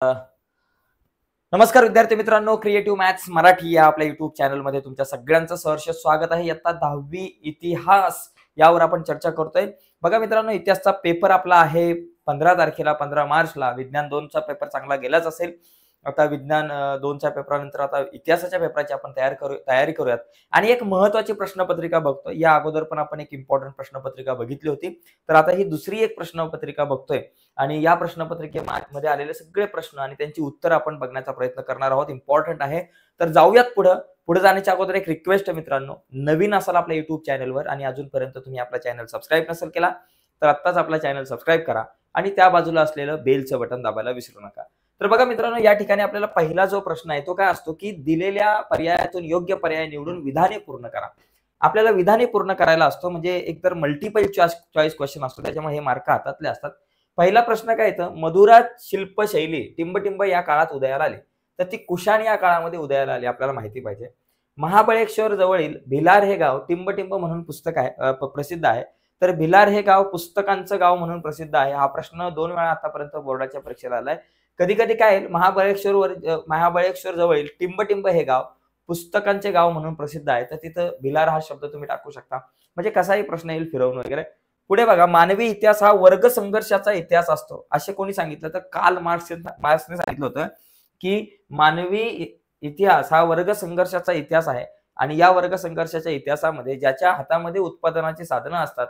नमस्कार विद्यार्थी मित्रांनो, क्रिएटिव्ह मॅथ्स मराठी या आपल्या युट्यूब चॅनलमध्ये तुमच्या सगळ्यांचं सहर्ष स्वागत आहे। इयत्ता 10वी इतिहास यावर आपण चर्चा करतोय। बघा मित्रांनो, इतिहासचा पेपर आपला आहे 15 तारखेला, 15 मार्चला। विज्ञान 2चा पेपर चांगला गेलाच असेल। आता विज्ञान 2च्या पेपरानंतर आता इतिहासाच्या पेपराची आपण तयारी करूयात। आणि एक महत्त्वाची प्रश्नपत्रिका बघतोय। या अगोदर पण आपण एक इम्पॉर्टंट प्रश्नपत्रिका बघितली होती, तर आता ही दुसरी एक प्रश्नपत्रिका बघतोय। आणि या प्रश्नपत्रिकेमध्ये आलेले सगळे प्रश्न आणि त्यांची उत्तर आपण बघण्याचा प्रयत्न करणार आहोत। इम्पॉर्टंट आहे, तर जाऊयात पुढे जाण्याच्या अगोदर एक रिक्वेस्ट आहे मित्रांनो, नवीन असाल आपल्या युट्यूब चॅनलवर आणि अजूनपर्यंत तुम्ही आपला चॅनल सबस्क्राईब नसेल केला तर आत्ताच आपला चॅनल सबस्क्राईब करा आणि त्या बाजूला असलेलं बेलचं बटन दाबायला विसरू नका। तर बघा मित्रांनो, या ठिकाणी आपल्याला पहिला जो प्रश्न आहे तो काय असतो की दिलेल्या पर्यायातून योग्य पर्याय निवडून विधाने पूर्ण करा। आपल्याला विधाने पूर्ण करायला असतो, म्हणजे एकतर मल्टिपल चॉईस क्वेश्चन असतो, त्याच्यामुळे हे मार्क हातातले असतात। पहिला प्रश्न काय येतं, मधुरा शिल्पशैली टिंबटिंब या काळात उदयाला आली, तर ती कुशाण या काळामध्ये उदयाला आली, आपल्याला माहिती पाहिजे। महाबळेश्वर जवळील भिलार हे गाव टिंबटिंब म्हणून प्रसिद्ध आहे, तर भिलार हे गाव पुस्तकांचं गाव म्हणून प्रसिद्ध आहे। हा प्रश्न 2 वेळा आतापर्यंत बोर्डाच्या परीक्षेला आलाय। कधी कधी काय महाबळेश्वर जवळील टिंबटिंब हे गाव पुस्तकांचे गाव म्हणून प्रसिद्ध आहे, तर तिथं भिलार हा शब्द तुम्ही टाकू शकता, म्हणजे कसाही प्रश्न येईल फिरवून वगैरे। पुढे बघा, मानवी इतिहास हा वर्ग संघर्षाचा इतिहास असतो, असे कोणी सांगितलं, तर कार्ल मार्क्सने सांगितलं होतं की मानवी इतिहास हा वर्ग संघर्षाचा इतिहास आहे। आणि या वर्ग संघर्षाच्या इतिहासामध्ये ज्याच्या हातामध्ये उत्पादनाची साधनं असतात,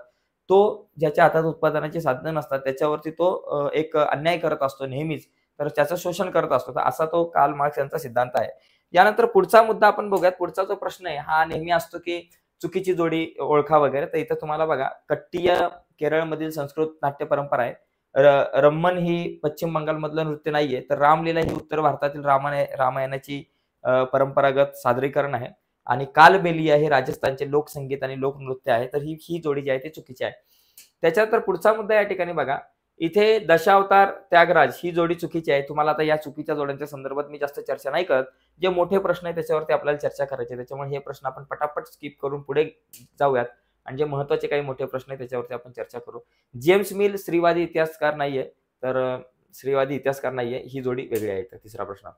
ज्याच्या हातात उत्पादनाची साधनं नसतात त्याच्यावरती तो एक अन्याय करत असतो नेहमीच, तर त्याचं शोषण करत असतो, तर असा तो कार्ल मार्क्स यांचा सिद्धांत आहे। यानंतर पुढचा मुद्दा आपण बघूयात। पुढचा जो प्रश्न आहे हा नेहमी असतो की चुकीची जोडी ओळखा वगैरे, तर इथं तुम्हाला बघा, कट्टीय केरळमधील संस्कृत नाट्य परंपरा आहे, रम्मन ही पश्चिम बंगालमधलं नृत्य नाहीये, तर रामलीला ही उत्तर भारतातील रामायणाची परंपरागत सादरीकरण आहे, आणि कालबेलिया हे राजस्थानचे लोकसंगीत आणि लोकनृत्य आहे, तर ही जोडी जी आहे ती चुकीची आहे। त्याच्यानंतर पुढचा मुद्दा या ठिकाणी बघा, इथे दशावतार त्यागराज ही जोडी चुकीची आहे। तुम्हाला आता या चुकीच्या जोड्यांच्या संदर्भात मी जास्त चर्चा नाही करत, जे मोठे प्रश्न आहेत त्याच्यावरती आपल्याला चर्चा करायची, त्याच्यामुळे हे प्रश्न आपण पटापट स्किप करून पुढे जाऊयात, आणि जे महत्त्वाचे काही मोठे प्रश्न आहेत त्याच्यावरती आपण चर्चा करू। जेम्स मिल स्त्रीवादी इतिहासकार नाहीये, तर स्त्रीवादी इतिहासकार नाहीये, ही जोडी वेगळी आहे। तर तिसरा प्रश्न।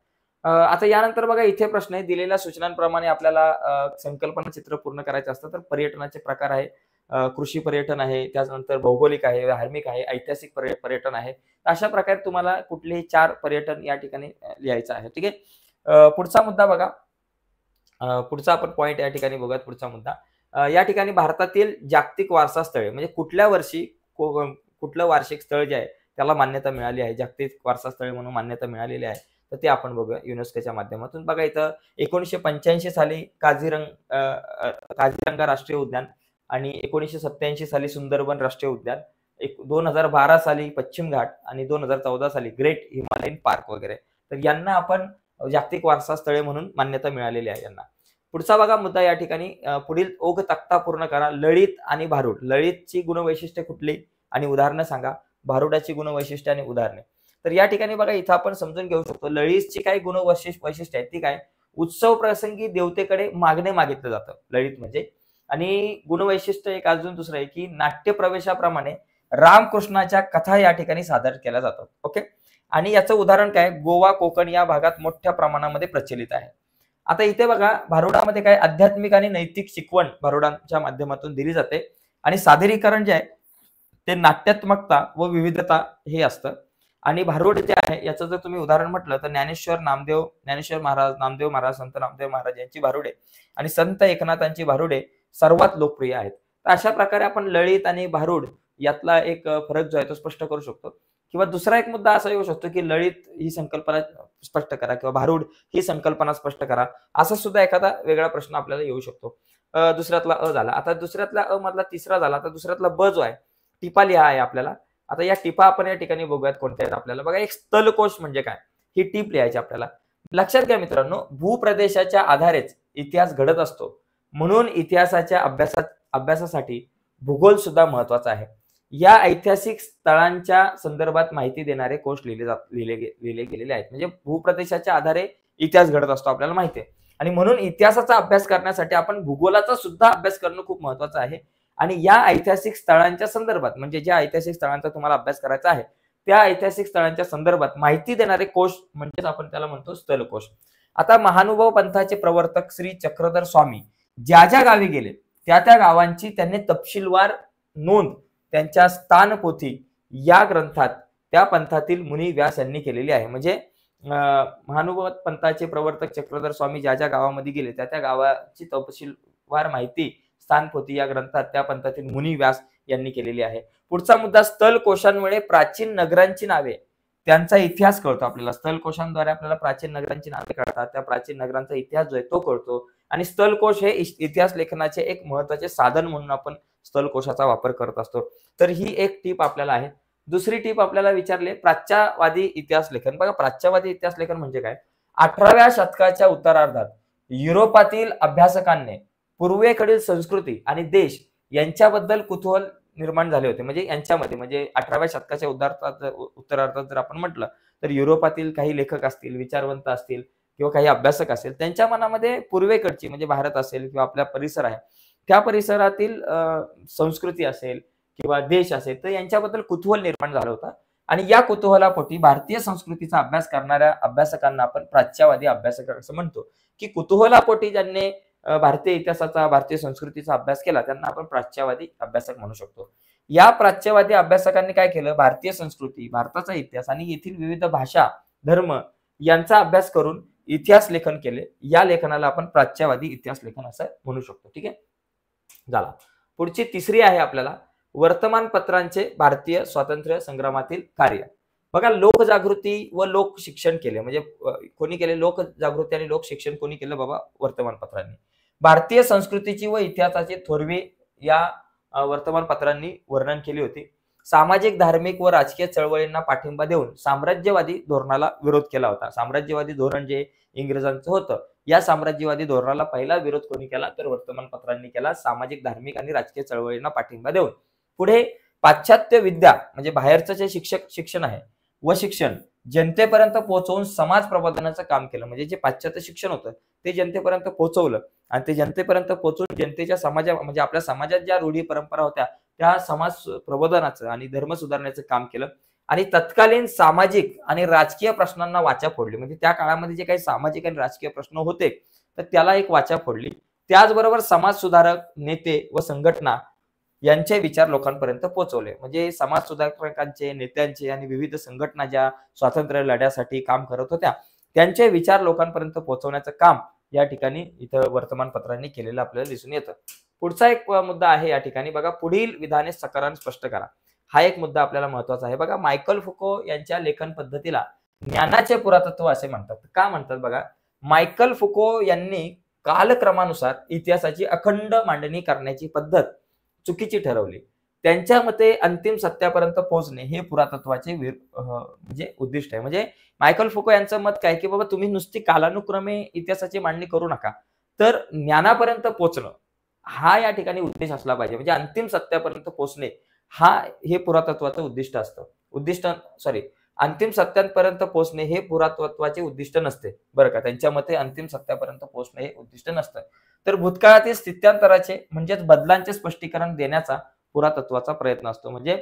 आता यानंतर बघा, इथे प्रश्न आहे, दिलेल्या सूचनांप्रमाणे आपल्याला संकल्पना चित्र पूर्ण करायचं असतं, तर पर्यटनाचे प्रकार आहे, कृषी पर्यटन आहे, त्यानंतर भौगोलिक आहे, धार्मिक आहे, ऐतिहासिक पर्यटन आहे। अशा प्रकारे तुम्हाला कुठलेही 4 पर्यटन या ठिकाणी लिहायचं आहे, ठीक आहे। पुढचा मुद्दा बघा, पुढचा आपण पॉइंट या ठिकाणी बघूयात। पुढचा मुद्दा, या ठिकाणी भारतातील जागतिक वारसा स्थळे, म्हणजे कुठल्या वर्षी कुठलं वार्षिक स्थळ जे आहे त्याला मान्यता मिळाली आहे, जागतिक वारसा स्थळे म्हणून मान्यता मिळालेली आहे, तर ते आपण बघूया युनेस्कोच्या माध्यमातून। बघा, इथं 1985 साली काझीरंगा राष्ट्रीय उद्यान, आणि 1987 साली सुंदरबन राष्ट्रीय उद्यान, 2012 साली पश्चिम घाट, आणि 2014 साली ग्रेट हिमालयन पार्क वगैरे, तर यांना आपण जागतिक वारसा स्थळे म्हणून मान्यता मिळालेली आहे यांना। पुढचा बघा मुद्दा या ठिकाणी, पुढील ओघ तक्ता पूर्ण करा। लळित आणि भारूड, लळितची गुणवैशिष्ट्ये कुठली आणि उदाहरणं सांगा, भारुडाची गुणवैशिष्ट्ये आणि उदाहरणे। तर या ठिकाणी बघा, इथं आपण समजून घेऊ शकतो लळितची काय वैशिष्ट्य आहे, ती काय, उत्सव प्रसंगी देवतेकडे मागणे मागितलं जातं लळित म्हणजे, आणि गुणवैशिष्ट्य एक अजून दुसरं आहे की नाट्य प्रवेशाप्रमाणे रामकृष्णाच्या कथा या ठिकाणी सादर केल्या जातात, ओके। आणि याचं उदाहरण काय, गोवा कोकण या भागात मोठ्या प्रमाणामध्ये प्रचलित आहे। आता इथे बघा, भारुडामध्ये काय, आध्यात्मिक आणि नैतिक शिकवण भारुडांच्या माध्यमातून दिली जाते, आणि सादरीकरण जे आहे ते नाट्यात्मकता व विविधता हे असतं। आणि भारुड जे आहे याचं जर तुम्ही उदाहरण म्हटलं तर ज्ञानेश्वर महाराज, नामदेव महाराज, संत नामदेव महाराज यांची भारुडे आणि संत एकनाथांची भारुडे सर्वात लोकप्रिय आहेत। तर अशा प्रकारे आपण लळित आणि भारुड यातला एक फरक जो आहे तो स्पष्ट करू शकतो। किंवा दुसरा एक मुद्दा असा येऊ शकतो की लळित ही संकल्पना स्पष्ट करा किंवा भारुड ही संकल्पना स्पष्ट करा, असा सुद्धा एखादा वेगळा प्रश्न आपल्याला येऊ शकतो। दुसऱ्यातला अ झाला। आता दुसऱ्यातला अ मधला तिसरा झाला, आता दुसऱ्यातला ब जो आहे टिपा लिहा आहे आपल्याला। आता या टिपा आपण या ठिकाणी बघूयात कोणत्या आहेत आपल्याला। बघा, एक स्थलकोश म्हणजे काय, ही टिप लिहायची आपल्याला। लक्षात घ्या मित्रांनो, भूप्रदेशाच्या आधारेच इतिहास घडत असतो, म्हणून इतिहासाच्या अभ्यासासाठी भूगोल सुद्धा महत्वाचा आहे। या ऐतिहासिक स्थळांच्या संदर्भात माहिती देणारे कोश लिहिले गेलेले आहेत, म्हणजे भूप्रदेशाच्या आधारे इतिहास घडत असतो आपल्याला माहिती आहे, आणि म्हणून इतिहासाचा अभ्यास करण्यासाठी आपण भूगोलाचा सुद्धा अभ्यास करणं खूप महत्वाचं आहे। आणि या ऐतिहासिक स्थळांच्या संदर्भात, म्हणजे ज्या ऐतिहासिक स्थळांचा तुम्हाला अभ्यास करायचा आहे त्या ऐतिहासिक स्थळांच्या संदर्भात माहिती देणारे कोश म्हणजेच आपण त्याला म्हणतो स्थलकोश. आता महानुभाव पंथाचे प्रवर्तक श्री चक्रधर स्वामी ज्या ज्या गावी गेले त्या गावांची त्यांनी तपशीलवार नोंद त्यांच्या स्थानपोथी या ग्रंथात त्या पंथातील मुनी व्यास यांनी केलेली आहे. म्हणजे महानुभाव पंथाचे प्रवर्तक चक्रधर स्वामी ज्या ज्या गावामध्ये गेले त्या गावाची तपशीलवार माहिती स्थानपोथी या ग्रंथात त्या पंथातील मुनी व्यास यांनी केलेली आहे. पुढचा मुद्दा, स्थलकोशांमुळे प्राचीन नगरांची नावे त्यांचा इतिहास कळतो आपल्याला. स्थलकोशांद्वारे आपल्याला प्राचीन नगरांची नावे कळतात, त्या प्राचीन नगरांचा इतिहास जो आहे तो कळतो. आणि स्थलकोश हे इतिहास लेखनाचे एक महत्वाचे साधन म्हणून आपण स्थलकोशाचा वापर करत असतो. तर ही एक टीप आपल्याला आहे. दुसरी टीप आपल्याला विचारले, प्राच्यवादी इतिहास लेखन. बघा, प्राच्यवादी इतिहास लेखन म्हणजे काय? 18व्या शतकाच्या उत्तरार्धात युरोपातील अभ्यासकांनी पूर्वेकडील संस्कृती आणि देश यांच्याबद्दल कुतूहल निर्माण झाले होते. म्हणजे यांच्यामध्ये, म्हणजे 18व्या शतकाच्या उत्तरार्धात जर आपण म्हटलं तर युरोपातील काही लेखक असतील, विचारवंत असतील किंवा काही अभ्यासक असतील, त्यांच्या मनामध्ये पूर्वेकडची म्हणजे भारत असेल किंवा आपला परिसर आहे त्या परिसरातील संस्कृती असेल किंवा देश असेल तर यांच्याबद्दल कुतूहल निर्माण झालं होतं. आणि या कुतूहलापोटी भारतीय संस्कृतीचा अभ्यास करणाऱ्या अभ्यासकांना आपण प्राच्यवादी अभ्यासक असं म्हणतो. की कुतूहलापोटी ज्यांनी भारतीय इतिहासाचा, भारतीय संस्कृतीचा अभ्यास केला त्यांना आपण प्राच्यवादी अभ्यासक म्हणू शकतो. या प्राच्यवादी अभ्यासकांनी काय केलं? भारतीय संस्कृती, भारताचा इतिहास आणि येथील विविध भाषा, धर्म यांचा अभ्यास करून इतिहास लेखन केले. या लेखनाला आपण प्राच्यवादी इतिहास लेखन असं म्हणू शकतो. ठीक आहे, झाला. पुढची तिसरी आहे आपल्याला वर्तमानपत्रांचे भारतीय स्वातंत्र्य संग्रामातील कार्य. बघा, लोकजागृती व लोक शिक्षण केले. म्हणजे कोणी केले? लोकजागृती आणि लोक शिक्षण कोणी केलं? बाबा, वर्तमानपत्रांनी. भारतीय संस्कृतीची व इतिहासाची थोरवी या वर्तमानपत्रांनी वर्णन केली होती. सामाजिक, धार्मिक व राजकीय चळवळींना पाठिंबा देऊन साम्राज्यवादी धोरणाला विरोध केला होता. साम्राज्यवादी धोरण जे इंग्रजांचं होतं, या साम्राज्यवादी धोरणाला पहिला विरोध कोणी केला? तर वर्तमानपत्रांनी केला, सामाजिक, धार्मिक आणि राजकीय चळवळींना पाठिंबा देऊन. पुढे पाश्चात्य विद्या म्हणजे बाहेरचं जे शिक्षण आहे व शिक्षण जनतेपर्यंत पोहोचवून समाज प्रबोधनाचं काम केलं. म्हणजे जे पाश्चात्य शिक्षण होतं ते जनतेपर्यंत पोहोचवलं आणि ते जनतेपर्यंत पोहोचून जनतेच्या समाजा म्हणजे आपल्या समाजात ज्या रूढी परंपरा होत्या त्या समाज प्रबोधनाचं आणि धर्म सुधारण्याचं काम केलं. आणि तत्कालीन सामाजिक आणि राजकीय प्रश्नांना वाचा फोडली. म्हणजे त्या काळामध्ये जे काही सामाजिक आणि राजकीय प्रश्न होते तर त्याला एक वाचा फोडली. त्याचबरोबर समाज सुधारक, नेते व संघटना यांचे विचार लोकांपर्यंत पोहोचवले. म्हणजे समाज सुधारकांचे, नेत्यांचे आणि विविध संघटना ज्या स्वातंत्र्य लढ्यासाठी काम करत होत्या त्यांचे विचार लोकांपर्यंत पोहोचवण्याचं काम या ठिकाणी इथं वर्तमानपत्रांनी केलेलं आपल्याला दिसून येतं. पुढचा एक मुद्दा आहे या ठिकाणी. बघा, पुढील विधाने सकारान स्पष्ट करा. हा एक मुद्दा आपल्याला महत्वाचा आहे. बघा, मायकल फुको यांच्या लेखन पद्धतीला ज्ञानाचे पुरातत्व असे म्हणतात. का म्हणतात? बघा, मायकल फुको यांनी कालक्रमानुसार इतिहासाची अखंड मांडणी करण्याची पद्धत चुकीची ठरवली. त्यांच्या मते अंतिम सत्यापर्यंत पोहोचणे हे पुरातत्वाचे म्हणजे उद्दिष्ट आहे. म्हणजे मायकल फुको यांचं मत काय की बाबा तुम्ही नुसती कालानुक्रमे इतिहासाची मांडणी करू नका, तर ज्ञानापर्यंत पोहोचणं हा या ठिकाणी उद्देश असला पाहिजे. म्हणजे अंतिम सत्यापर्यंत पोहोचणे हे पुरातत्वाचं उद्दिष्ट असतं. अंतिम सत्यांपर्यंत पोहोचणे हे पुरातत्वाचे उद्दिष्ट नसते बरं का. त्यांच्या मते अंतिम सत्यापर्यंत पोहोचणे हे उद्दिष्ट नसतं. तर भूतकाळातील स्थित्यांतराचे म्हणजेच बदलांचे स्पष्टीकरण देण्याचा पुरातत्वाचा प्रयत्न असतो. म्हणजे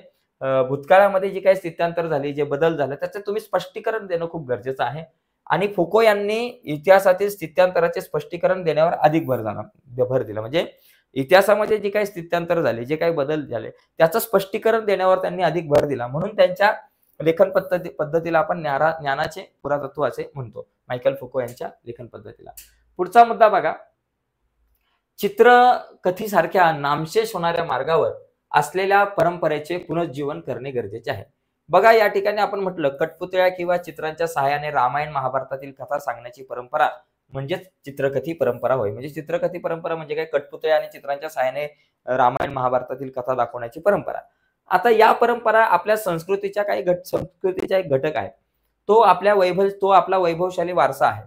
भूतकाळामध्ये जी काही स्थित्यांतर झाली, जे बदल झाले त्याचे तुम्ही स्पष्टीकरण देणं खूप गरजेचं आहे. आणि फुको यांनी इतिहासातील स्थित्यांतराचे स्पष्टीकरण देण्यावर अधिक भर दिला. म्हणजे इतिहासामध्ये जी काही स्थित्यांतर झाली, जे काही बदल झाले त्याचं स्पष्टीकरण देण्यावर त्यांनी अधिक भर दिला. म्हणून त्यांच्या लेखन पद्धतीला आपण ज्ञानाचे पुरातत्व असे म्हणतो, मायकल फुको यांच्या लेखन पद्धतीला. पुढचा मुद्दा बघा, चित्रकथीसारख्या नामशेष होणाऱ्या मार्गावर असलेल्या परंपरेचे पुनर्जीवन करणे गरजेचे आहे. बघा, या ठिकाणी आपण म्हटलं कठपुतळ्या किंवा चित्रांच्या सहाय्याने रामायण महाभारतातील कथा सांगण्याची परंपरा म्हणजेच चित्रकथी परंपरा होय. म्हणजे चित्रकथी परंपरा म्हणजे काय? कठपुतळ्या आणि चित्रांच्या सहाय्याने रामायण महाभारतातील कथा दाखवण्याची परंपरा. आता या परंपरा आपल्या संस्कृतीच्या एक घटक आहे. तो आपला वैभवशाली वारसा आहे.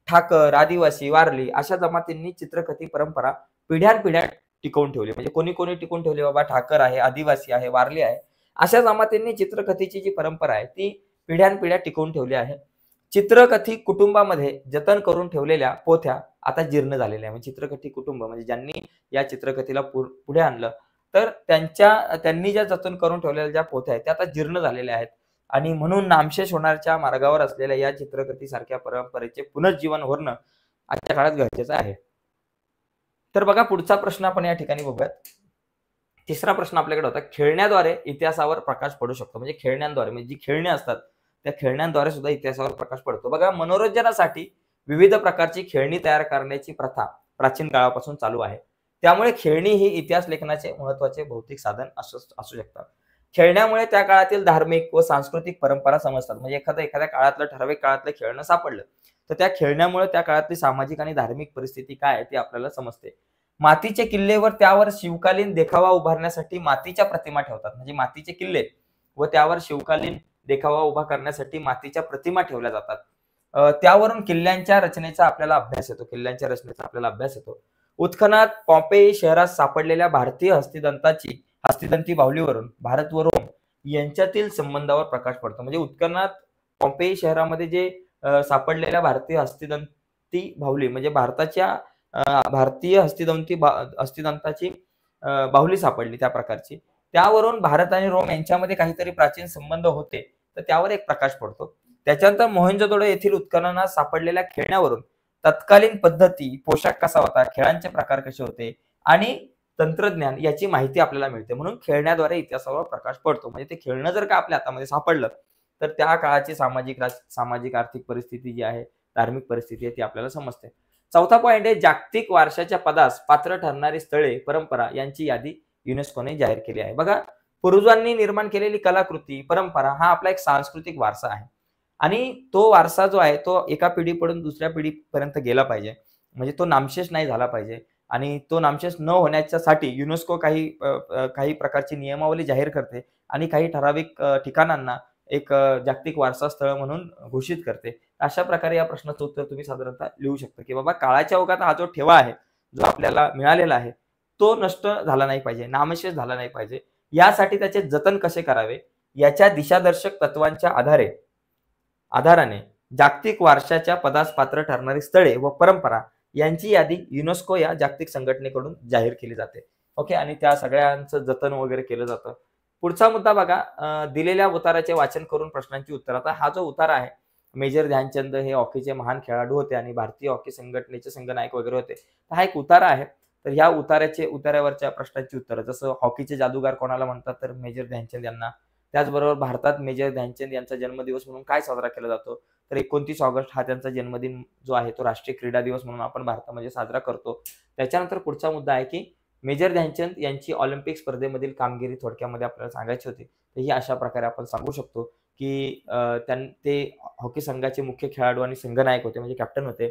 ठाकर, आदिवासी, वारली अशा जमातींनी चित्रकथी परंपरा पिढ्यानपिढ्या टिकवून ठेवली. म्हणजे कोणी कोणी टिकवून ठेवली? बाबा, ठाकर आहे, आदिवासी आहे, वारली आहे, अशा जमातींनी चित्रकथीची जी परंपरा आहे ती पिढ्यानपिढ्या टिकवून ठेवली आहे. चित्रकथी कुटुंबामध्ये जतन करून ठेवलेल्या पोथ्या आता जीर्ण झालेल्या आहे. म्हणजे चित्रकथी कुटुंब म्हणजे ज्यांनी या चित्रकथीला पुढे आणलं तर त्यांनी ज्या जतन करून ठेवलेल्या ज्या पोथ्या आहेत त्या आता जीर्ण झालेल्या आहेत. आणि म्हणून नामशेष होण्याच्या मार्गावर असलेल्या या चित्रकथेसारख्या परंपरेचे पुनर्जीवन होणं आजच्या काळात गरजेचं आहे. तर बघा पुढचा प्रश्न आपण या ठिकाणी बघूयात. तिसरा प्रश्न आपल्याकडे होता, खेळण्याद्वारे इतिहासावर प्रकाश पडू शकतो. म्हणजे खेळण्यांद्वारे, म्हणजे जी खेळणी असतात त्या खेळण्यांद्वारे सुद्धा इतिहासावर प्रकाश पडतो. बघा मनोरंजनासाठी विविध प्रकारची खेळणी तयार करण्याची प्रथा प्राचीन काळापासून चालू आहे. त्यामुळे खेळणी ही इतिहास लेखनाचे महत्त्वाचे भौतिक साधन असू शकतात. खेळण्यामुळे त्या काळातील धार्मिक व सांस्कृतिक परंपरा समजतात. म्हणजे एखाद्या काळातलं ठराविक काळातलं खेळणं सापडलं तर त्या खेळण्यामुळे त्या काळातली सामाजिक आणि धार्मिक परिस्थिती काय आहे ती आपल्याला समजते. मातीचे किल्ले व त्यावर शिवकालीन देखावा उभारण्यासाठी मातीच्या प्रतिमा ठेवतात. म्हणजे मातीचे किल्ले व त्यावर शिवकालीन देखावा उभा करण्यासाठी मातीच्या प्रतिमा ठेवल्या जातात. त्यावरून किल्ल्यांच्या रचनेचा आपल्याला अभ्यास येतो. उत्खनात पॉम्पेई शहरात सापडलेल्या भारतीय हस्तिदंती बाहुलीवरून भारत व रोम यांच्यातील संबंधावर प्रकाश पडतो. म्हणजे उत्खनात पॉम्पेई शहरामध्ये जे सापडलेल्या भारतीय हस्तिदंती बाहुली म्हणजे भारतीय हस्तिदंताची बाहुली सापडली त्या प्रकारची, त्यावरून भारत आणि रोम यांच्यामध्ये काहीतरी प्राचीन संबंध होते तर त्यावर एक प्रकाश पडतो. त्याच्यानंतर मोहेंजोदडो येथील उत्खननात सापडलेल्या खेळण्यावरून तत्कालीन पद्धती, पोशाख कसा होता, खेळांचे प्रकार कसे होते आणि तंत्रज्ञान याची माहिती आपल्याला मिळते. म्हणून खेळण्याद्वारे इतिहासावर प्रकाश पडतो. म्हणजे ते खेळणं जर का आपल्या हातामध्ये सापडलं तर त्या काळाची सामाजिक आर्थिक परिस्थिती जी आहे, धार्मिक परिस्थिती आहे ती आपल्याला समजते. चौथा पॉइंट आहे, जागतिक वारशाच्या पदास पात्र ठरणारी स्थळे, परंपरा यांची यादी युनेस्कोने जाहीर केली आहे. बघा पूर्वजांनी निर्माण केलेली कलाकृती, परंपरा हा आपला एक सांस्कृतिक वारसा आहे आणि तो वारसा जो आहे तो एका पिढीकडून दुसऱ्या पिढीपर्यंत गेला पाहिजे. म्हणजे तो नामशेष नाही झाला पाहिजे आणि तो नामशेष न होण्याच्यासाठी युनेस्को काही प्रकारची नियमावली जाहीर करते आणि काही ठराविक ठिकाणांना एक जागतिक वारसा स्थळ म्हणून घोषित करते. अशा प्रकारे या प्रश्नाचं उत्तर तुम्ही साधारणतः लिहू शकता की बाबा काळाच्या ओघात हा जो ठेवा आहे, जो आपल्याला मिळालेला आहे तो नष्ट झाला नाही पाहिजे, नामशेष झाला नाही पाहिजे. यासाठी त्याचे जतन कसे करावे याच्या दिशादर्शक तत्वांच्या आधाराने जागतिक वारशाच्या पदास पात्र ठरणारी स्थळे व परंपरा यांची यादी युनेस्को या जागतिक संघटनेकडून जाहीर केली जाते. ओके, आणि त्या सगळ्यांचं जतन वगैरे केलं जातं. पुढचा मुद्दा बघा, दिलेल्या उताराचे वाचन करून प्रश्नांची उत्तर. आता हा जो उतारा आहे, मेजर ध्यानचंद हे हॉकीचे महान खेळाडू होते आणि भारतीय हॉकी संघटनेचे संघनायक वगैरे होते. हा एक उतारा आहे. तर ह्या उतार्यावरच्या प्रश्नांची उत्तरं, जसं हॉकीचे जादूगार कोणाला म्हणतात तर मेजर ध्यानचंद यांना. त्याचबरोबर भारतात मेजर ध्यानचंद यांचा जन्मदिवस म्हणून काय साजरा केला जातो तर 29 ऑगस्ट हा त्यांचा जन्मदिन जो आहे तो राष्ट्रीय क्रीडा दिवस म्हणून आपण भारतामध्ये साजरा करतो. त्याच्यानंतर पुढचा मुद्दा आहे की मेजर ध्यानचंद यांची ऑलिम्पिक स्पर्धेमधील कामगिरी थोडक्यामध्ये आपल्याला सांगायची होती. तर ही अशा प्रकारे आपण सांगू शकतो की ते हॉकी संघाचे मुख्य खेळाडू आणि संघनायक होते, म्हणजे कॅप्टन होते.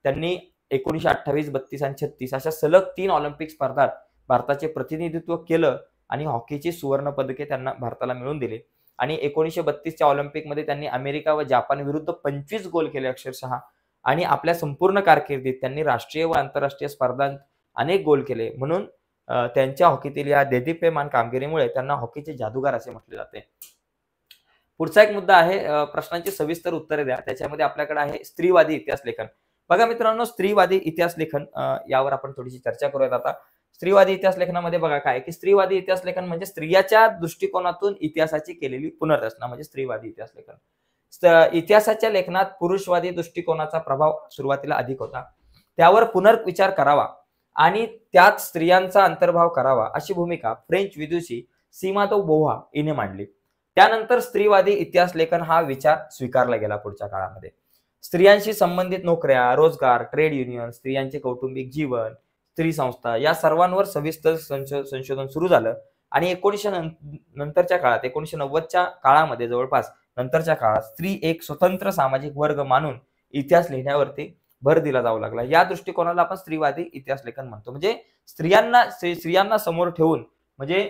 त्यांनी 1928, 32 आणि 36 अशा सलग 3 ऑलिम्पिक स्पर्धात भारताचे प्रतिनिधित्व केलं आणि हॉकीची सुवर्ण पदके त्यांना भारताला मिळवून दिली. आणि 1932च्या ऑलिम्पिकमध्ये त्यांनी अमेरिका व जपान विरुद्ध 25 गोल केले अक्षरशः. आणि आपल्या संपूर्ण कारकिर्दीत त्यांनी राष्ट्रीय व आंतरराष्ट्रीय स्पर्धांत अनेक गोल केले. म्हणून त्यांच्या हॉकीतील या देदीप्यमान कामगिरीमुळे त्यांना हॉकीचे जादूगार असे म्हटले जाते. पुढचा एक मुद्दा आहे, प्रश्नांची सविस्तर उत्तरे द्या. त्याच्यामध्ये आपल्याकडे आहे स्त्रीवादी इतिहास लेखन. बघा मित्रांनो, स्त्रीवादी इतिहास लेखन यावर आपण थोडीशी चर्चा करूयात आता. स्त्रीवादी इतिहास लेखनामध्ये बघा काय की स्त्रीवादी इतिहास लेखन म्हणजे स्त्रियाच्या दृष्टिकोनातून इतिहासाची केलेली पुनर्रचना म्हणजे स्त्रीवादी इतिहास लेखन. इतिहासाच्या लेखनात पुरुषवादी दृष्टिकोनाचा प्रभाव सुरुवातीला अधिक होता. त्यावर पुनर्विचार करावा आणि त्यात स्त्रियांचा अंतर्भाव करावा अशी भूमिका फ्रेंच विदुषी सीमा दो बोव्हार हिने मांडली. त्यानंतर स्त्रीवादी इतिहास लेखन हा विचार स्वीकारला गेला पुढच्या काळामध्ये. स्त्रियांशी संबंधित नोकऱ्या, रोजगार, ट्रेड युनियन, स्त्रियांचे कौटुंबिक जीवन, स्त्री संस्था या सर्वांवर सविस्तर संशोधन सुरू झालं. आणि 1900 नंतरच्या काळात 1990च्या काळामध्ये जवळपास नंतरच्या काळात स्त्री एक स्वतंत्र सामाजिक वर्ग मानून इतिहास लिहिण्यावरती भर दिला जाऊ लागला. या दृष्टिकोनाला आपण स्त्रीवादी इतिहास लेखन म्हणतो. म्हणजे स्त्रियांना समोर ठेवून म्हणजे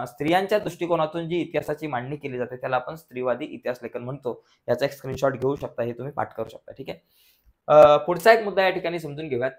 स्त्रियांच्या दृष्टिकोनातून जी इतिहासाची मांडणी केली जाते त्याला आपण स्त्रीवादी इतिहास लेखन म्हणतो. याचा एक स्क्रीनशॉट घेऊ शकता, हे तुम्ही पाठ करू शकता. ठीक आहे. पुढचा एक मुद्दा या ठिकाणी समजून घेऊयात.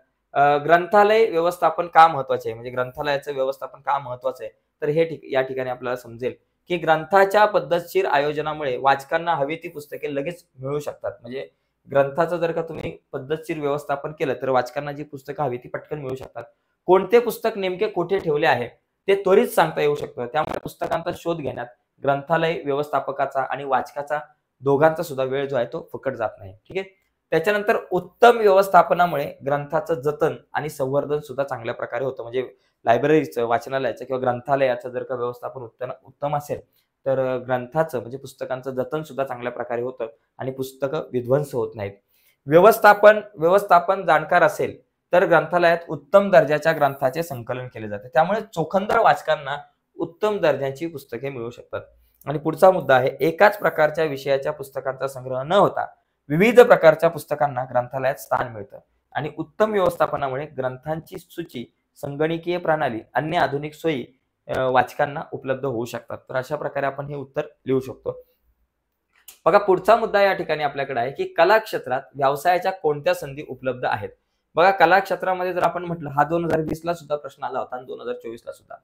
ग्रंथालय व्यवस्थापन का महत्वाचे आहे, म्हणजे ग्रंथालयाचं व्यवस्थापन का महत्वाचं आहे तर हे या ठिकाणी आपल्याला समजेल की ग्रंथाच्या पद्धतशीर आयोजनामुळे वाचकांना हवी ती पुस्तके लगेच मिळू शकतात. म्हणजे ग्रंथाचं जर का तुम्ही पद्धतशीर व्यवस्थापन केलं तर वाचकांना जी पुस्तकं हवी ती पटकन मिळू शकतात. कोणते पुस्तक नेमके कुठे ठेवले आहे ते त्वरित सांगता येऊ शकतं. त्यामुळे पुस्तकांचा शोध घेण्यात ग्रंथालय व्यवस्थापकाचा आणि वाचकाचा दोघांचा सुद्धा वेळ जो आहे तो फुकट जात नाही. ठीक आहे. त्याच्यानंतर उत्तम व्यवस्थापनामुळे ग्रंथाचं जतन आणि संवर्धन सुद्धा चांगल्या प्रकारे होतं. म्हणजे लायब्ररीचं, वाचनालयाचं किंवा ग्रंथालयाचं जर का व्यवस्थापन उत्तम असेल, तर ग्रंथाचं म्हणजे पुस्तकांचं जतन सुद्धा चांगल्या प्रकारे होतं आणि पुस्तकं विध्वंस होत नाहीत. व्यवस्थापन जाणकार असेल, तर ग्रंथालयात उत्तम दर्जाच्या ग्रंथाचे संकलन केले जाते. त्यामुळे चोखंदळ वाचकांना उत्तम दर्जाची पुस्तके मिळू शकतात. आणि पुढचा मुद्दा आहे, एकाच प्रकारच्या विषयाच्या पुस्तकांचा संग्रह न होता विविध प्रकारच्या पुस्तकांना ग्रंथालयात स्थान मिळतं. आणि उत्तम व्यवस्थापनामुळे ग्रंथांची सूची, संगणकीय प्रणाली, अन्य आधुनिक सोयी वाचकांना उपलब्ध होऊ शकतात. तर अशा प्रकारे आपण हे उत्तर लिहू शकतो. बघा पुढचा मुद्दा या ठिकाणी आपल्याकडे आहे की कला क्षेत्रात व्यवसायाच्या कोणत्या संधी उपलब्ध आहेत. बघा कला क्षेत्रामध्ये जर आपण म्हटलं, हा 2020 ला सुद्धा प्रश्न आला होता आणि 2024 ला सुद्धा.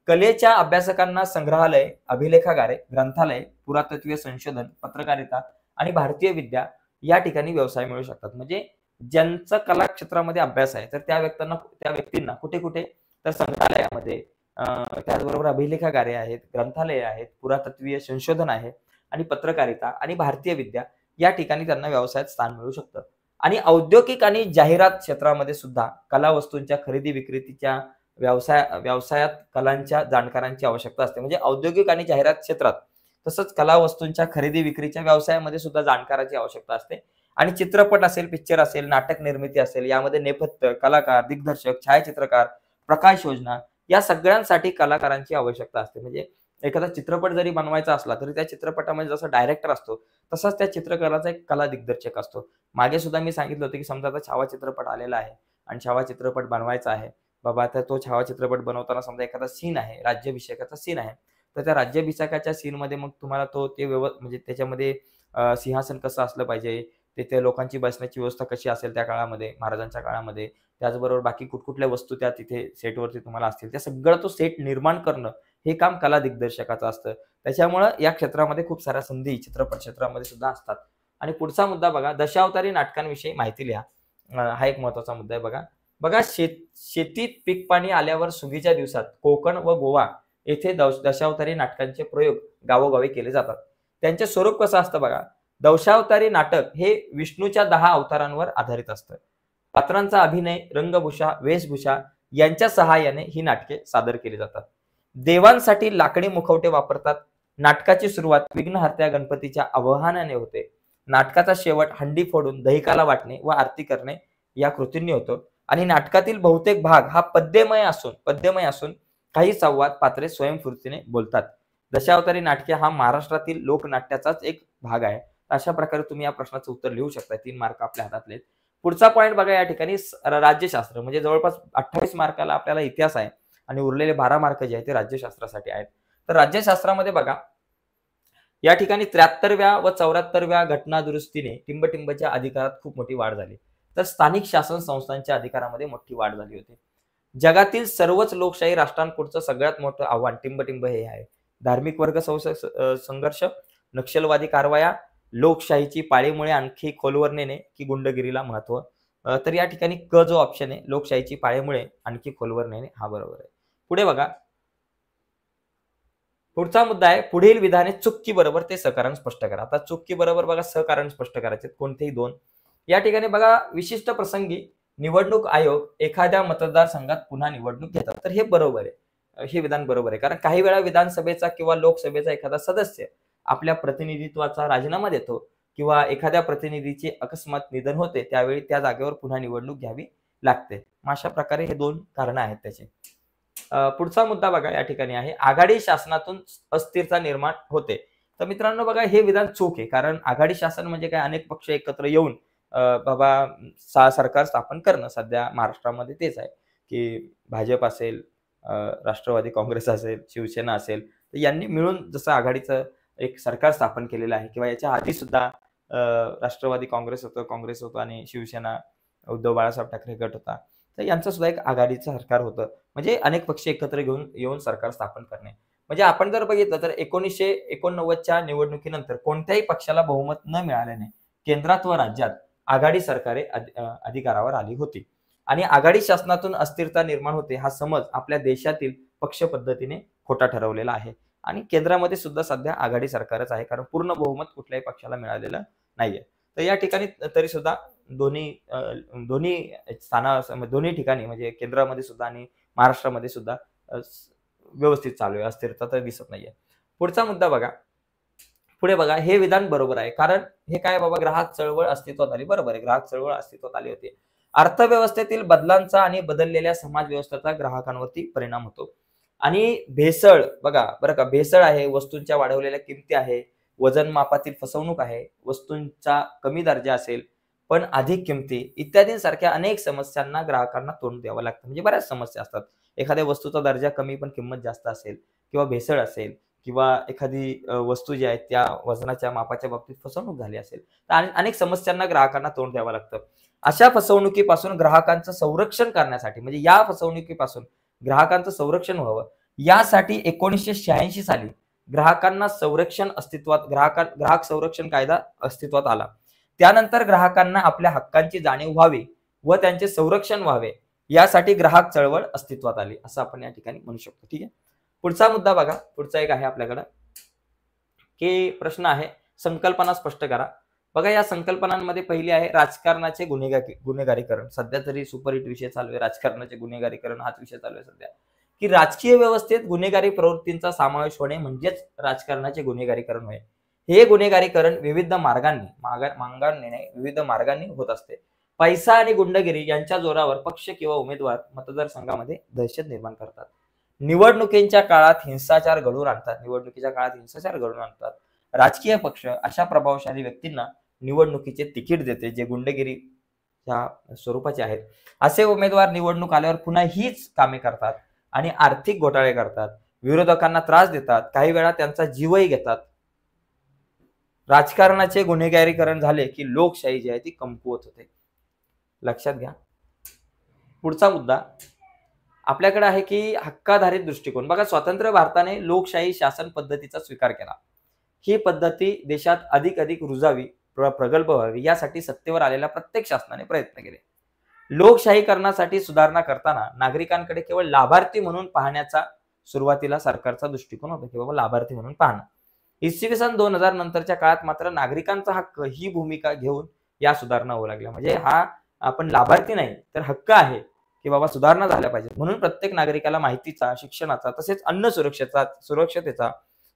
कलेच्या अभ्यासकांना संग्रहालय, अभिलेखागारे, ग्रंथालय, पुरातत्वीय संशोधन, पत्रकारिता आणि भारतीय विद्या या ठिकाणी व्यवसाय मिळू शकतात. म्हणजे ज्यांचा कला क्षेत्रामध्ये अभ्यास आहे, तर त्या व्यक्तींना कुठे कुठे, तर संग्रहालयामध्ये, त्याचबरोबर अभिलेखागारे आहेत, ग्रंथालय आहेत, पुरातत्वीय संशोधन आहे आणि पत्रकारिता आणि भारतीय विद्या या ठिकाणी त्यांना व्यवसायात स्थान मिळू शकतं. आणि औद्योगिक आणि जाहिरात क्षेत्रामध्ये सुद्धा कला वस्तूंच्या खरेदी विक्रीच्या व्यवसायात कलांच्या जाणकारांची आवश्यकता असते. म्हणजे औद्योगिक आणि जाहिरात क्षेत्रात, तसंच कला वस्तूंच्या खरेदी विक्रीच्या व्यवसायामध्ये सुद्धा जाणकाराची आवश्यकता असते. आणि चित्रपट असेल, पिक्चर असेल, नाटक निर्मिती असेल, यामध्ये नेपथ्य, कलाकार, दिग्दर्शक, छायाचित्रकार, प्रकाश योजना या सगळ्यांसाठी कलाकारांची आवश्यकता असते. म्हणजे एखादा चित्रपट जरी बनवायचा असला तरी त्या चित्रपटामध्ये जसा डायरेक्टर असतो, तसाच त्या चित्रकाराचा एक कला दिग्दर्शक असतो. मागे सुद्धा मी सांगितलं होतं की समजा आता छावा चित्रपट आलेला आहे आणि छावा चित्रपट बनवायचा आहे. बाबा आता तो छावा चित्रपट बनवताना समजा एखादा सीन आहे, राज्याभिषेकाचा सीन आहे, तर त्या राज्याभिषेकाच्या सीनमध्ये मग तुम्हाला म्हणजे त्याच्यामध्ये सिंहासन कसं असलं पाहिजे, तिथे लोकांची बसण्याची व्यवस्था कशी असेल त्या काळामध्ये, महाराजांच्या काळामध्ये, त्याचबरोबर बाकी कुठकुठल्या वस्तू त्या तिथे सेटवरती तुम्हाला असतील, त्या सगळं तो सेट निर्माण करणं हे काम कला दिग्दर्शकाचं असतं. त्याच्यामुळं या क्षेत्रामध्ये खूप साऱ्या संधी चित्रपट क्षेत्रामध्ये सुद्धा असतात. आणि पुढचा मुद्दा बघा, दशावतारी नाटकांविषयी माहिती लिहा. हा एक महत्वाचा मुद्दा आहे. बघा शेतीत पीक पाणी आल्यावर सुगीच्या दिवसात कोकण व गोवा येथे दशावतारी नाटकांचे प्रयोग गावोगावी केले जातात. त्यांचे स्वरूप कसं असतं बघा, दशावतारी नाटक हे विष्णूच्या 10 अवतारांवर आधारित असतं. पात्रांचा अभिनय, रंगभूषा, वेशभूषा यांच्या सहाय्याने ही नाटके सादर केली जातात. देवांसाठी लाकडी मुखवटे वापरतात. नाटकाची सुरुवात विघ्नहर्त्या गणपतीच्या आवाहनाने होते. नाटकाचा शेवट हंडी फोडून दहीकाला वाटणे व आरती करणे या कृतींनी होतो. आणि नाटकातील बहुतेक भाग हा पद्यमय असून काही संवाद पात्रे स्वयंस्फूर्तीने बोलतात. दशावतारी नाटके हा महाराष्ट्रातील लोकनाट्याचाच एक भाग आहे. अशा प्रकारे तुम्ही या प्रश्नाचं उत्तर लिहू शकता. 3 मार्क आपल्या हातातले. पुढचा पॉईंट बघा या ठिकाणी, राज्यशास्त्र. म्हणजे जवळपास 28 मार्काला आपल्याला इतिहास आहे आणि उरलेले 12 मार्क जे आहेत ते राज्यशास्त्रासाठी आहेत. तर राज्यशास्त्रामध्ये बघा या ठिकाणी 73व्या व 74व्या घटना दुरुस्तीने टिंबटिंबच्या अधिकारात खूप मोठी वाढ झाली. तर स्थानिक शासन संस्थांच्या अधिकारामध्ये मोठी वाढ झाली होती. जगातील सर्वच लोकशाही राष्ट्रांपुढचं सगळ्यात मोठं आव्हान टिंबटिंब हे आहे. धार्मिक वर्ग संघर्ष, नक्षलवादी कारवाया, लोकशाहीची पाळीमुळे आणखी खोलवर नेणे की गुंडगिरीला महत्व. तर या ठिकाणी क जो ऑप्शन आहे, लोकशाहीची पाळीमुळे आणखी खोलवर नेणे, हा बरोबर आहे. पुढे बघा, पुढचा मुद्दा आहे, पुढील विधाने चुकी बरोबर ते सकारण स्पष्ट करा. आता चुकी बरोबर बघा सकारण स्पष्ट करायचे कोणतेही 2. या ठिकाणी बघा, विशिष्ट प्रसंगी निवडणूक आयोग एखाद्या मतदारसंघात पुन्हा निवडणूक घेतात. तर हे बरोबर आहे, हे विधान बरोबर आहे. कारण काही वेळा विधानसभेचा किंवा लोकसभेचा एखादा सदस्य आपल्या प्रतिनिधित्वाचा राजीनामा देतो किंवा एखाद्या प्रतिनिधीचे अकस्मात निधन होते, त्यावेळी त्या जागेवर पुन्हा निवडणूक घ्यावी लागते. अशा प्रकारे हे 2 कारण आहेत त्याचे. पुढचा मुद्दा बघा या ठिकाणी आहे, आघाडी शासनातून अस्थिरता निर्माण होते. तर मित्रांनो बघा, हे विधान चूक आहे. कारण आघाडी शासन म्हणजे काय, अनेक पक्ष एकत्र येऊन सरकार स्थापन करणं. सध्या महाराष्ट्रामध्ये तेच आहे की भाजप असेल, राष्ट्रवादी काँग्रेस असेल, शिवसेना असेल, तर यांनी मिळून जसं आघाडीचं एक सरकार स्थापन केलेलं आहे. किंवा याच्या आधी सुद्धा राष्ट्रवादी काँग्रेस होतं आणि शिवसेना उद्धव बाळासाहेब ठाकरे गट होता. तर यांचं सुद्धा एक आघाडीचं सरकार होतं. म्हणजे अनेक पक्ष एकत्र येऊन सरकार स्थापन करणे. म्हणजे आपण जर बघितलं तर 1989च्या निवडणुकीनंतर कोणत्याही पक्षाला बहुमत न मिळाल्याने केंद्रात व राज्यात आघाडी सरकारे अधिकारावर आली होती. आणि आघाडी शासनातून अस्थिरता निर्माण होते हा समज आपल्या देशातील पक्ष पद्धतीने खोटा ठरवलेला आहे. आणि केंद्रामध्ये सुद्धा सध्या आघाडी सरकारच आहे, कारण पूर्ण बहुमत कुठल्याही पक्षाला मिळालेलं नाहीये. तर या ठिकाणी तरी सुद्धा दोन्ही ठिकाणी म्हणजे केंद्रामध्ये सुद्धा आणि महाराष्ट्रामध्ये सुद्धा व्यवस्थित चालू आहे, अस्थिरता तर दिसत नाहीये. पुढचा मुद्दा बघा, पुढे बघा, हे विधान बरोबर आहे, कारण हे काय बाबा, ग्राहक चळवळ अस्तित्वात आली. बरोबर आहे, ग्राहक चळवळ अस्तित्वात आली होती. अर्थव्यवस्थेतील बदलांचा आणि बदललेल्या समाज व्यवस्थेचा ग्राहकांवरती परिणाम होतो. आणि भेसळ बघा बरं का, भेसळ आहे, वस्तूंच्या वाढवलेल्या किमती आहे, वजन मापातील फसवणूक आहे, वस्तूंचा कमी दर्जा असेल पण अधिक किमती इत्यादींसारख्या अनेक समस्यांना ग्राहकांना तोंड द्यावं लागतं. म्हणजे बऱ्याच समस्या असतात. एखाद्या वस्तूचा दर्जा कमी पण किंमत जास्त असेल, किंवा भेसळ असेल, किंवा एखादी वस्तू जी आहे त्या वजनाच्या मापाच्या बाबतीत फसवणूक झाली असेल, तर अनेक समस्यांना ग्राहकांना तोंड द्यावं लागतं. अशा फसवणुकीपासून ग्राहकांचं संरक्षण करण्यासाठी, म्हणजे या फसवणुकीपासून ग्राहकांचं संरक्षण व्हावं यासाठी 1986 साली ग्राहकांना संरक्षण अस्तित्वात ग्राहक संरक्षण कायदा अस्तित्वात आला. त्यानंतर ग्राहकांना आपल्या हक्कांची जाणीव व्हावी व त्यांचे संरक्षण व्हावे यासाठी ग्राहक चळवळ अस्तित्वात आली, असं आपण या ठिकाणी म्हणू शकतो. ठीक आहे. पुढचा मुद्दा बघा, पुढचा एक आहे आपल्याकडे की प्रश्न आहे, संकल्पना स्पष्ट करा. बघा, या संकल्पनांमध्ये पहिली आहे राजकारणाचे गुन्हेगारीकरण. सध्या तरी सुपरहिट विषय चालू आहे, राजकारणाचे गुन्हेगारीकरण हाच विषय चालू आहे सध्या, की राजकीय व्यवस्थेत गुन्हेगारी प्रवृत्तींचा समावेश होणे म्हणजेच राजकारणाचे गुन्हेगारीकरण होय. हे गुन्हेगारीकरण विविध मार्गांनी होत असते. पैसा आणि गुंडगिरी यांच्या जोरावर पक्ष किंवा उमेदवार मतदारसंघामध्ये दहशत निर्माण करतात. निवडणुकीच्या काळात हिंसाचार घडवून आणतात. राजकीय पक्ष अशा प्रभावशाली व्यक्तींना निवडणुकीचे तिकीट देते जे गुंडगिरीच्या स्वरूपाचे आहेत. असे उमेदवार निवडणूक आल्यावर पुन्हा हीच कामे करतात आणि आर्थिक घोटाळे करतात, विरोधकांना त्रास देतात, काही वेळा त्यांचा जीवही घेतात. राजकारणाचे गुन्हेगारीकरण झाले की लोकशाही जी आहे ती कमकुवत होते, लक्षात घ्या. पुढचा मुद्दा आपल्याकडे आहे की हक्काधारित दृष्टिकोन. बघा, स्वतंत्र भारताने लोकशाही शासन पद्धतीचा स्वीकार केला. ही पद्धती देशात अधिक रुजावी, प्रगल्भ व्हावी यासाठी सत्तेवर आलेल्या प्रत्येक शासनाने प्रयत्न केले. लोकशाहीकरणासाठी सुधारणा करताना नागरिकांकडे केवळ लाभार्थी म्हणून पाहण्याचा सुरुवातीला सरकारचा दृष्टिकोन होता, की बाबा लाभार्थी म्हणून पाहणं. इसवी सन 2000 नंतरच्या काळात मात्र नागरिकांचा हक्क ही भूमिका घेऊन या सुधारणा होऊ लागल्या. म्हणजे हा आपण लाभार्थी नाही तर हक्क आहे की बाबा सुधारणा झाल्या पाहिजे, म्हणून प्रत्येक नागरिकाला माहितीचा, शिक्षणाचा तसेच अन्न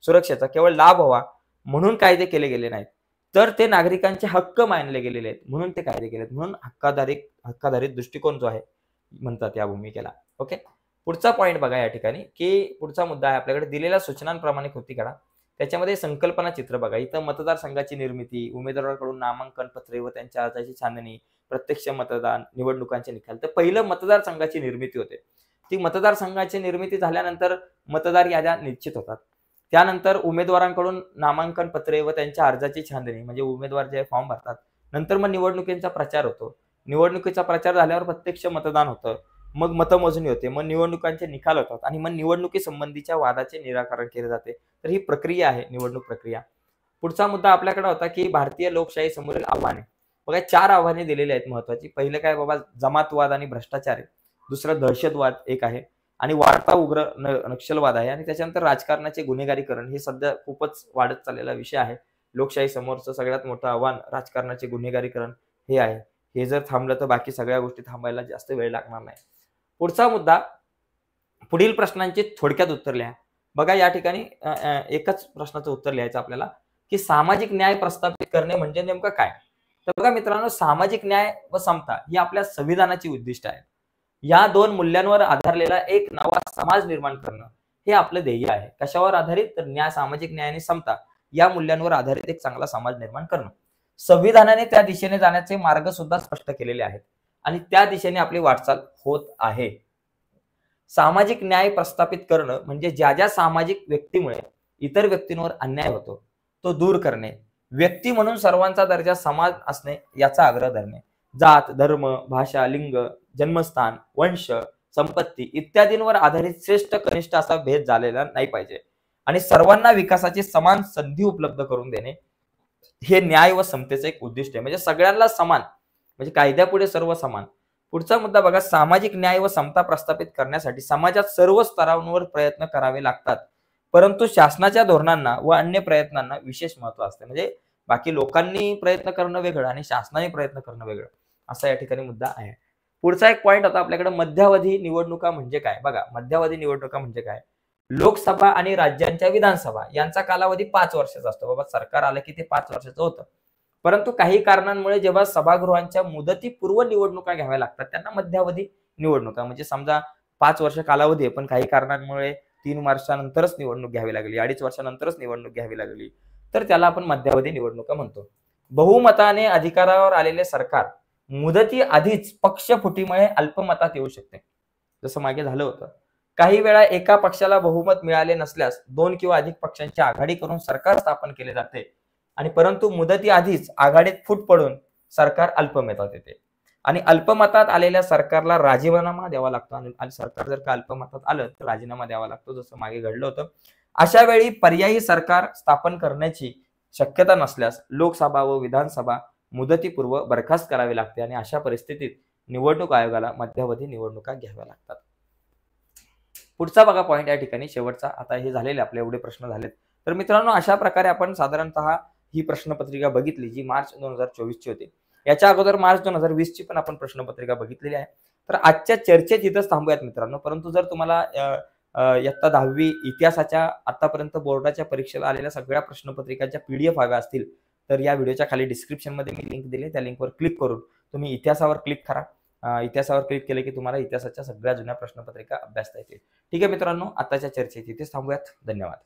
सुरक्षेचा केवळ लाभ व्हावा म्हणून कायदे केले गेले नाहीत, तर ते नागरिकांचे हक्क मानले गेलेले आहेत म्हणून ते कायदे केलेत. म्हणून हक्काधारित दृष्टिकोन जो आहे म्हणतात या भूमिकेला. ओके. पुढचा पॉईंट बघा या ठिकाणी, की पुढचा मुद्दा आहे आपल्याकडे दिलेल्या सूचनांप्रमाणे कृती करा. त्याच्यामध्ये संकल्पना चित्र बघा. इथं मतदारसंघाची निर्मिती, उमेदवारांकडून नामांकन पत्रे व त्यांच्या अर्जाची छाननी, प्रत्यक्ष मतदान, निवडणुकांचे निकाल. तर पहिलं मतदारसंघाची निर्मिती होते. ती मतदारसंघाची निर्मिती झाल्यानंतर मतदार याद्या निश्चित होतात. त्यानंतर उमेदवारांकडून नामांकन पत्रे व त्यांच्या अर्जाची छाननी, म्हणजे उमेदवार जे फॉर्म भरतात. नंतर मग निवडणुकीचा प्रचार होतो. निवडणुकीचा प्रचार झाल्यावर प्रत्यक्ष मतदान होतं. मग मतमोजणी होते, मग निवडणुकांचे निकाल होतात आणि मग निवडणुकी संबंधीच्या वादाचे निराकरण केले जाते. तर ही प्रक्रिया आहे, निवडणूक प्रक्रिया. पुढचा मुद्दा आपल्याकडे होता की भारतीय लोकशाही समोरील आव्हाने. बघा, 4 आव्हाने दिलेली आहेत महत्वाची. पहिलं काय बाबा, जमातवाद आणि भ्रष्टाचार आहे. दुसरं दहशतवाद एक आहे आणि वाढता उग्र नक्षलवाद आहे. आणि त्याच्यानंतर राजकारणाचे गुन्हेगारीकरण, हे सध्या खूपच वाढत चाललेला विषय आहे. लोकशाही समोरचं सगळ्यात मोठं आव्हान राजकारणाचे गुन्हेगारीकरण हे आहे. हे जर थांबलं तर बाकी सगळ्या गोष्टी थांबायला जास्त वेळ लागणार नाही. पुढचा मुद्दा, पुढील प्रश्नांची थोडक्यात उत्तर लिहा. बघा, या ठिकाणी एकच प्रश्नाचं उत्तर लिहायचं आपल्याला, की सामाजिक न्याय प्रस्थापित करणे म्हणजे नेमकं काय. तर बघा मित्रांनो, सामाजिक न्याय व समता ही आपल्या संविधानाची उद्दिष्ट आहे. या 2 मूल्यांवर आधारलेला एक नवा समाज निर्माण करणं हे आपलं ध्येय आहे. कशावर आधारित, तर सामाजिक न्याय आणि समता या मूल्यांवर आधारित एक चांगला समाज निर्माण करणं. संविधानाने त्या दिशेने जाण्याचे मार्ग सुद्धा स्पष्ट केलेले आहेत आणि त्या दिशेने आपली वाटचाल होत आहे. सामाजिक न्याय प्रस्थापित करणं म्हणजे ज्या सामाजिक व्यक्तीमुळे इतर व्यक्तींवर अन्याय होतो तो दूर करणे, व्यक्ती म्हणून सर्वांचा दर्जा समान असणे याचा आग्रह धरणे, जात, धर्म, भाषा, लिंग, जन्मस्थान, वंश, संपत्ती इत्यादींवर आधारित श्रेष्ठ कनिष्ठ असा भेद झालेला नाही पाहिजे आणि सर्वांना विकासाची समान संधी उपलब्ध करून देणे हे न्याय व समतेचे एक उद्दिष्ट आहे. म्हणजे सगळ्यांना समान, म्हणजे कायद्यापुढे सर्व समान. पुढचा मुद्दा बघा, सामाजिक न्याय व समता प्रस्थापित करण्यासाठी समाजात सर्व स्तरांवर प्रयत्न करावे लागतात. परंतु शासनाच्या धोरणांना व अन्य प्रयत्नांना विशेष महत्त्व असते. म्हणजे बाकी लोकांनी प्रयत्न करणं वेगळं आणि शासनाने प्रयत्न करणं वेगळं, असा या ठिकाणी मुद्दा आहे. पुढचा एक पॉइंट होता आपल्याकडे, मध्यावधी निवडणुका म्हणजे काय? बघा, मध्यावधी निवडणुका म्हणजे काय? लोकसभा आणि राज्यांच्या विधानसभा यांचा कालावधी 5 वर्षाचा असतो. बाबा, सरकार आलं की ते 5 वर्षाचं होतं. परंतु काही कारणांमुळे जेव्हा सभागृहांच्या मुदतीपूर्व निवडणुका घ्याव्या लागतात, त्यांना मध्यावधी निवडणुका, म्हणजे समजा 5 वर्ष कालावधी आहे, पण काही कारणांमुळे 3 वर्षानंतरच निवडणूक घ्यावी लागली, 2.5 वर्षानंतरच निवडणूक घ्यावी लागली, तर त्याला आपण मध्यावधी निवडणुका म्हणतो. बहुमताने अधिकारावर आलेले सरकार मुदती आधीच पक्षफुटीमुळे अल्पमतात येऊ शकते, जसं मागे झालं होतं. काही वेळा एका पक्षाला बहुमत मिळाले नसल्यास 2 किंवा अधिक पक्षांची आघाडी करून सरकार स्थापन केले जाते आणि परंतु मुदती आधीच आघाडीत फूट पडून सरकार अल्पमतात येते आणि अल्पमतात आलेल्या सरकारला राजीनामा द्यावा लागतो आणि सरकार जर का अल्पमतात आलं तर राजीनामा द्यावा लागतो, जसं मागे घडलं होतं. अशा वेळी पर्यायी सरकार स्थापन करण्याची शक्यता नसल्यास लोकसभा व विधानसभा मुदतीपूर्व बरखास्त करावी लागते आणि अशा परिस्थितीत निवडणूक आयोगाला मध्यावधी निवडणुका घ्याव्या लागतात. पुढचा बघा पॉइंट या ठिकाणी शेवटचा. आता हे झालेले आपले एवढे प्रश्न झालेत. तर मित्रांनो, अशा प्रकारे आपण साधारणतः ही प्रश्नपत्रिका बघितली जी मार्च 2024 ची होती. याच्या अगोदर मार्च 2020 ची पण आपण प्रश्नपत्रिका बघितलेली आहे. तर आजच्या चर्चेत इथंच थांबूयात मित्रांनो. परंतु जर तुम्हाला इयत्ता 10वी इतिहासाच्या आतापर्यंत बोर्डाच्या परीक्षेला आलेल्या सगळ्या प्रश्नपत्रिकांच्या PDF हव्या असतील तर या व्हिडिओच्या खाली डिस्क्रिप्शन मध्ये मी लिंक दिली, त्या लिंकवर क्लिक करून तुम्ही इतिहासावर क्लिक करा. इतिहासावर क्लिक केले की तुम्हाला इतिहासाच्या सगळ्या जुन्या प्रश्नपत्रिका अभ्यासता येतील. ठीक आहे मित्रांनो, आताच्या चर्चेत इथेच थांबूयात. धन्यवाद.